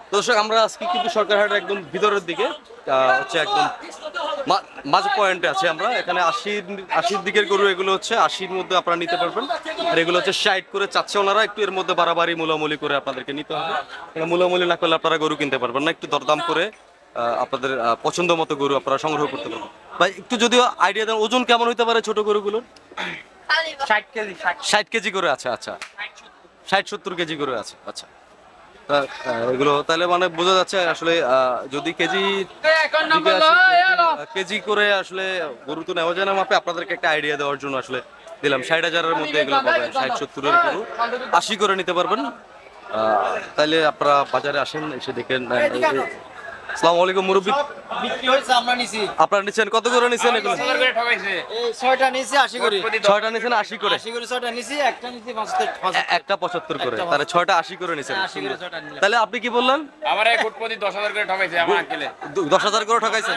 তো দর্শক, আমরা আজকে কিন্তু সরকার হাটের একদম ভিতরের দিকে, হচ্ছে একদম মাঝ পয়েন্টে আছে আমরা। এখানে 80 দিকের গরু এগুলো হচ্ছে 80-র মধ্যে আপনারা নিতে পারবেন। আর এগুলো হচ্ছে 60 করে চাচ্ছে ওনারা। একটু এর মধ্যে বাড়াবাড়ি মূলামূলি করে আপনাদেরকে নিতে হবে। মূলামূলি না করলে আপনারা গরু কিনতে পারবেন না। একটু দরদাম করে আপনাদের পছন্দ মতো গরু আপনারা সংগ্রহ করতে পারবেন। ভাই একটু যদিও আইডিয়া দেন, ওজন কেমন হইতে পারে ছোট গরুগুলোর? 60 কেজি 60 কেজি করে আছে। আচ্ছা, 60-70 কেজি করে আছে। আচ্ছা, এগুলো তাহলে মানে বোঝা যাচ্ছে আসলে যদি কেজি করে আসলে গরু তো নেওয়া যায় না মাপে। আপনাদেরকে একটা আইডিয়া দেওয়ার জন্য আসলে দিলাম। 60,000-এর মধ্যে এগুলো পাবেন। 60-70-এর গরু 80 করে নিতে পারবেন। তাইলে আপনারা বাজারে আসেন, এসে দেখেন। আসসালামু আলাইকুম মুরব্বি, বিক্রি হয়েছে, আমরা নিছি। আপনারা নিচ্ছেন কত করে নিচ্ছেন এগুলো? এই 6টা নিছি 80 করে। 6টা নিচ্ছেন 80 করে? 80 করে 6টা নিছি, একটা নিছি 75। একটা 75 করে, তাহলে 6টা 80 করে নিছেন। 80 করে 6টা নিলাম। তাহলে আপনি কি বললেন? আমার এই কোটপতি 10,000 করে ঠকাইছে আমার আঙ্কেলে। 10,000 করে ঠকাইছেন?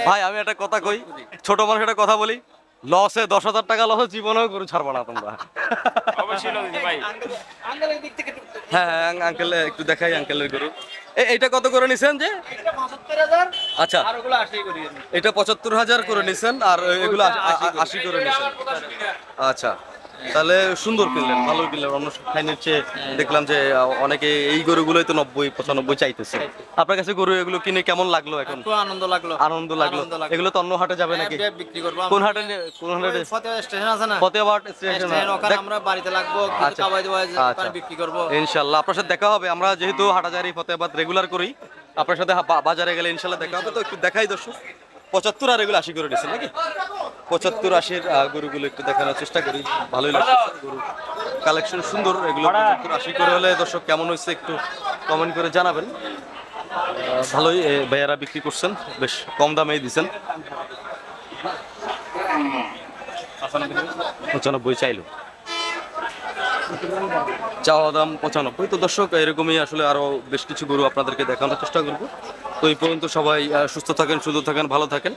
ভাই আমি একটা কথা কই, ছোট মানুষ একটা কথা বলি, লসে 10,000 টাকা লস জীবনেও গরু ছাড়বা না তোমরা। অবশ্যই লস ভাই। আঙ্কেলের দিক থেকে হ্যাঁ হ্যাঁ, আঙ্কেল একটু দেখাই আঙ্কেলের গরু। এইটা কত করে নিছেন যে? এটা 75,000 আচ্ছা, আর ওগুলো 80 করে। এটা 75,000 করে নিছেন আর এগুলো 80 করে নিছেন। আচ্ছা, তাহলে সুন্দর কিনলেন, ভালো কিনলেন। অন্য খাইনের চেয়ে দেখলাম যে অনেকে এই গরুগুলোই তো 90-95 চাইতেছে। আপনার কাছে গরু এগুলো কিনে কেমন লাগলো এখন? খুব আনন্দ লাগলো। আনন্দ লাগলো। এগুলো তো অন্য হাটে যাবে নাকি? বিক্রি করব। কোন হাটে? কোন হাটে? ফতেহাবাদ স্টেশন আছে না? ফতেহাবাদ স্টেশন। ওখানে আমরা বাড়িতে লাগবো, কিছু আচ্ছা। খাওয়াই দেওয়া আচ্ছা। ওখানে বিক্রি করব। ইনশাআল্লাহ আপনার সাথে দেখা হবে। আমরা যেহেতু হাটাজারি ফতেহাবাদ রেগুলার করি, আপনার সাথে বাজারে গেলে ইনশাআল্লাহ দেখা হবে। তো একটু দেখাই দর্শক। 75 আর এগুলো 80 করে দিচ্ছেন নাকি? 75-80-র গরুগুলো একটু দেখানোর চেষ্টা করি। ভালোই লাগছে গরু কালেকশন, সুন্দর। এগুলো 75-80 করে হলে দর্শক কেমন হয়েছে একটু কমেন্ট করে জানাবেন। ভালোই ভাইয়ারা বিক্রি করছেন, বেশ কম দামেই দিচ্ছেন। 95 চাইলো, চাওয়া দাম 95। তো দর্শক, এরকমই আসলে আরো বেশ কিছু গরু আপনাদেরকে দেখানোর চেষ্টা করবো। তো এই পর্যন্ত সবাই সুস্থ থাকেন, সুন্দর থাকেন, ভালো থাকেন।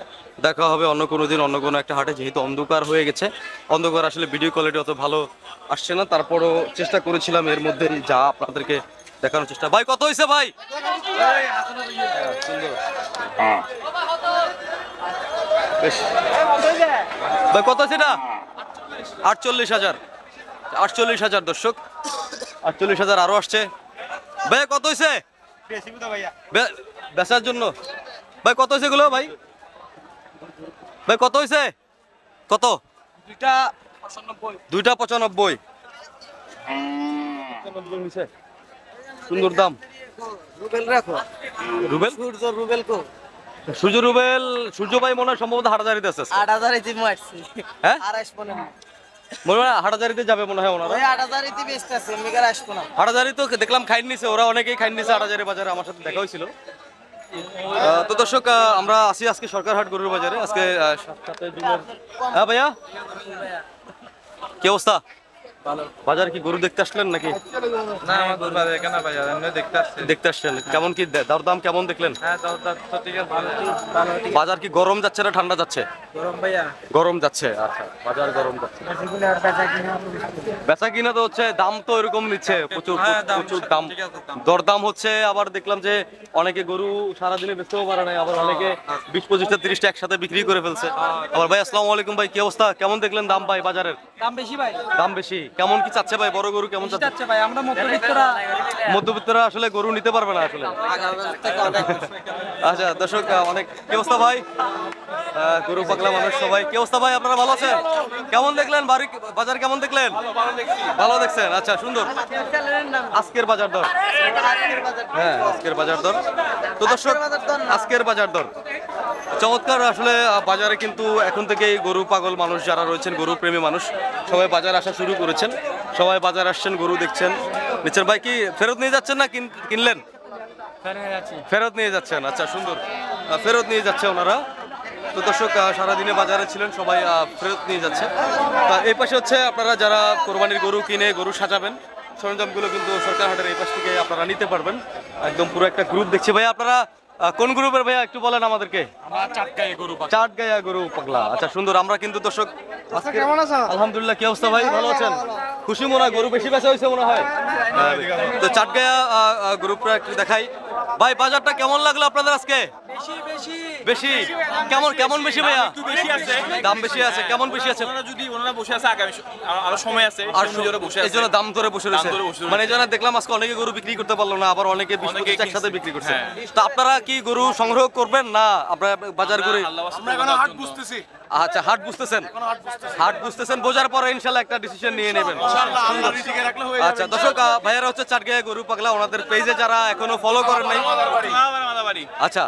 দেখা হবে অন্য কোনো দিন অন্য কোনো একটা হাটে। যেহেতু অন্ধকার হয়ে গেছে, অন্ধকার আসলে ভিডিও কোয়ালিটি অত ভালো আসছে না, তারপরও চেষ্টা করেছিলাম এর মধ্যে যা আপনাদেরকে দেখানোর চেষ্টা। ভাই কত হয়েছে ভাই? সুন্দর। বেশ। ভাই কত আছে এটা? 48,000। 48,000 দর্শক, 48,000 আরো আসছে। ভাই কত হয়েছে বেচার জন্য? ভাই কত হয়েছে এগুলো ভাই? ভাই কত হয়েছে? কত? 2টা 95। সুন্দর দাম। রুবেল রাখো। রুবেল? রুবেল কো? সূর্য রুবেল, সূর্য ভাই মনে হয় সম্ভবত হাটাজারিতে আছে। 8,000 ইতি মারছি। হ্যাঁ? আর আসবো না। মনে হয় হাটাজারিতে যাবে মনে হয় ওনারা। ওই 8,000 ইতি বেচতেছে, মিগার আসবো না। হাটাজারি তো দেখলাম খাইন নিছে, ওরা অনেকেই খাইন নিছে হাটাজারি বাজারে, আমার সাথে দেখা হয়েছিল। তো দর্শক আমরা আসি আজকে সরকারহাট গরুর বাজারে। আজকে হ্যাঁ ভাইয়া, কি অবস্থা? বাজার কি গরু দেখতে আসলেন নাকি? না আমার গরু বাজার এখানে বাজার এমনি দেখতে আসছে। দেখতে আসছেন, কেমন কি দরদাম কেমন দেখলেন? হ্যাঁ দাদা তো ঠিক আছে, ভালো। বাজার কি গরম যাচ্ছে না ঠান্ডা যাচ্ছে? গরম ভাইয়া। গরম যাচ্ছে। আচ্ছা, বাজার গরম যাচ্ছে। বেশিগুলো আর বেচা কিনা। বেচা কিনা তো হচ্ছে, দাম তো এরকম নিচ্ছে প্রচুর হ্যাঁ, দাম প্রচুর দাম, ঠিক আছে, দাম। দরদাম হচ্ছে। আবার দেখলাম যে অনেকে গরু সারাদিনে বেচতেও পারে না, আবার অনেকে 20-25টা 30টা একসাথে বিক্রি করে ফেলছে। আবার ভাই আসসালামু আলাইকুম ভাই, কি অবস্থা? কেমন দেখলেন দাম ভাই বাজারের? দাম বেশি ভাই। দাম বেশি। কেমন কি চাচ্ছে ভাই? বড় গরু কেমন চাচ্ছে? যাচ্ছে ভাই, আমরা মধ্যবিত্তরা। মধ্যবিত্তরা আসলে গরু নিতে পারবে না আসলে। আচ্ছা দর্শক, অনেক কি অবস্থা ভাই? গরু পাগলা মানুষ সবাই। কি অবস্থা ভাই, আপনারা ভালো আছেন? কেমন দেখলেন বাজার? কেমন দেখলেন? ভালো দেখছেন। আচ্ছা সুন্দর। আজকের বাজার দর, হ্যাঁ আজকের বাজার দর। তো দর্শক আজকের বাজার দর চমৎকার। আসলে বাজারে কিন্তু এখন থেকেই গরু পাগল মানুষ যারা রয়েছেন, গরু প্রেমী মানুষ সবাই বাজার আসা শুরু করেছেন। সবাই বাজার আসছেন, গরু দেখছেন, নিচ্ছেন। ভাই কি ফেরত নিয়ে যাচ্ছেন না কিনলেন? ফেরত নিয়ে যাচ্ছেন। আচ্ছা সুন্দর, ফেরত নিয়ে যাচ্ছে ওনারা। তো দর্শক সারাদিনে বাজারে ছিলেন, সবাই ফেরত নিয়ে যাচ্ছে। তা এই পাশে হচ্ছে আপনারা যারা কোরবানির গরু কিনে গরু সাজাবেন, সরঞ্জামগুলো কিন্তু সরকারহাটের এই পাশ থেকে আপনারা নিতে পারবেন। একদম পুরো একটা গ্রুপ দেখছি। ভাই আপনারা কোন গ্রুপের ভাইয়া একটু বলেন আমাদেরকে? চাটগাঁয়া গরু পাগলা। আচ্ছা সুন্দর। আমরা কিন্তু দর্শক আজকে কেমন আছো? আলহামদুলিল্লাহ। কি অবস্থা ভাই, ভালো আছেন? খুশি মনে হয়, গরু বেশি বেচা হয়েছে মনে হয়। তো চাটগাঁয়া গ্রুপটা একটু দেখাই। ভাই বাজারটা কেমন লাগলো আপনাদের আজকে? বেশি। কেমন কেমন বেশি ভাইয়া? দাম বেশি আছে। কেমন বেশি আছে? যদি ওনারা বসে আছে, আগামী আরো সময় আছে, আর এই জন্য দাম ধরে বসে রয়েছে। মানে এই জন্য দেখলাম আজকে অনেকে গরু বিক্রি করতে পারলো না, আবার অনেকে 20-25 একসাথে বিক্রি করছে। তো আপনারা কি গরু সংগ্রহ করবেন না আপনারা বাজার করে? আমরা এখন হাট বুঝতেছি। আচ্ছা হাট বুঝতেছেন, হাট বুঝতেছেন, বোঝার পরে ইনশাল্লাহ একটা ডিসিশন নিয়ে নেবেন। আচ্ছা দর্শক ভাইয়ারা হচ্ছে চাটগাঁয়া গরু পাগলা, ওনাদের পেজে যারা এখনো ফলো করেন নাই। আচ্ছা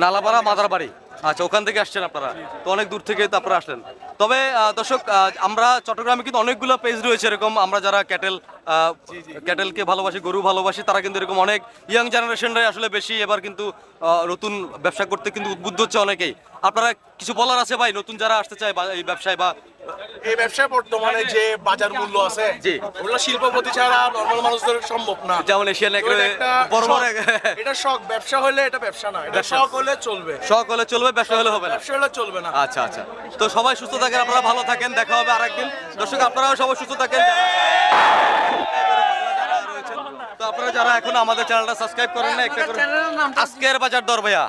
নালাপাড়া মাদারবাড়ি। আচ্ছা ওখান থেকে আসছেন আপনারা, তো অনেক দূর থেকে তো আপনারা আসলেন। তবে দর্শক আমরা চট্টগ্রামে কিন্তু অনেকগুলো পেজ রয়েছে এরকম, আমরা যারা ক্যাটেলকে ভালোবাসি, গরু ভালোবাসি, তারা কিন্তু এরকম অনেক ইয়াং জেনারেশনরাই আসলে বেশি এবার কিন্তু নতুন ব্যবসা করতে কিন্তু উদ্বুদ্ধ হচ্ছে অনেকেই। আপনারা কিছু বলার আছে ভাই, নতুন যারা আসতে চায় এই ব্যবসায় বা এই ব্যবসায় বর্তমানে যে বাজার মূল্য আছে, জি ওগুলো শিল্পপতি ছাড়া নরমাল মানুষদের সম্ভব না। যেমন এশিয়ান বড় বড় এটা শখ, ব্যবসা হলে এটা ব্যবসা না, এটা শখ হলে চলবে। শখ হলে চলবে, ব্যবসা হলে হবে না। ব্যবসা হলে চলবে না। আচ্ছা আচ্ছা, তো সবাই সুস্থ থাকেন, আপনারা ভালো থাকেন, দেখা হবে আরেকদিন। দর্শক আপনারাও সবাই সুস্থ থাকেন। তো আপনারা যারা এখন আমাদের চ্যানেলটা সাবস্ক্রাইব করেন না, একটা করে আজকের বাজার দর ভাইয়া।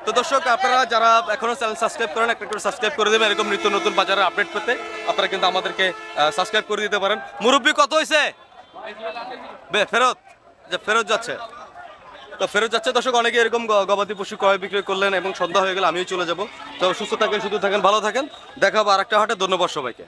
তো দর্শক আপনারা যারা এখনো চ্যানেল সাবস্ক্রাইব করেন, একটা করে সাবস্ক্রাইব করে দেবেন। এরকম নিত্য নতুন বাজারের আপডেট পেতে আপনারা কিন্তু আমাদেরকে সাবস্ক্রাইব করে দিতে পারেন। মুরব্বি কত হয়েছে? ফেরত ফেরত যাচ্ছে, তো ফেরত যাচ্ছে। দর্শক অনেকে এরকম গবাদি পশু ক্রয় বিক্রয় করলেন এবং সন্ধ্যা হয়ে গেলে আমিও চলে যাবো। তো সুস্থ থাকেন, সুস্থ থাকেন, ভালো থাকেন, দেখা হবে আরেকটা হাটে। ধন্যবাদ সবাইকে।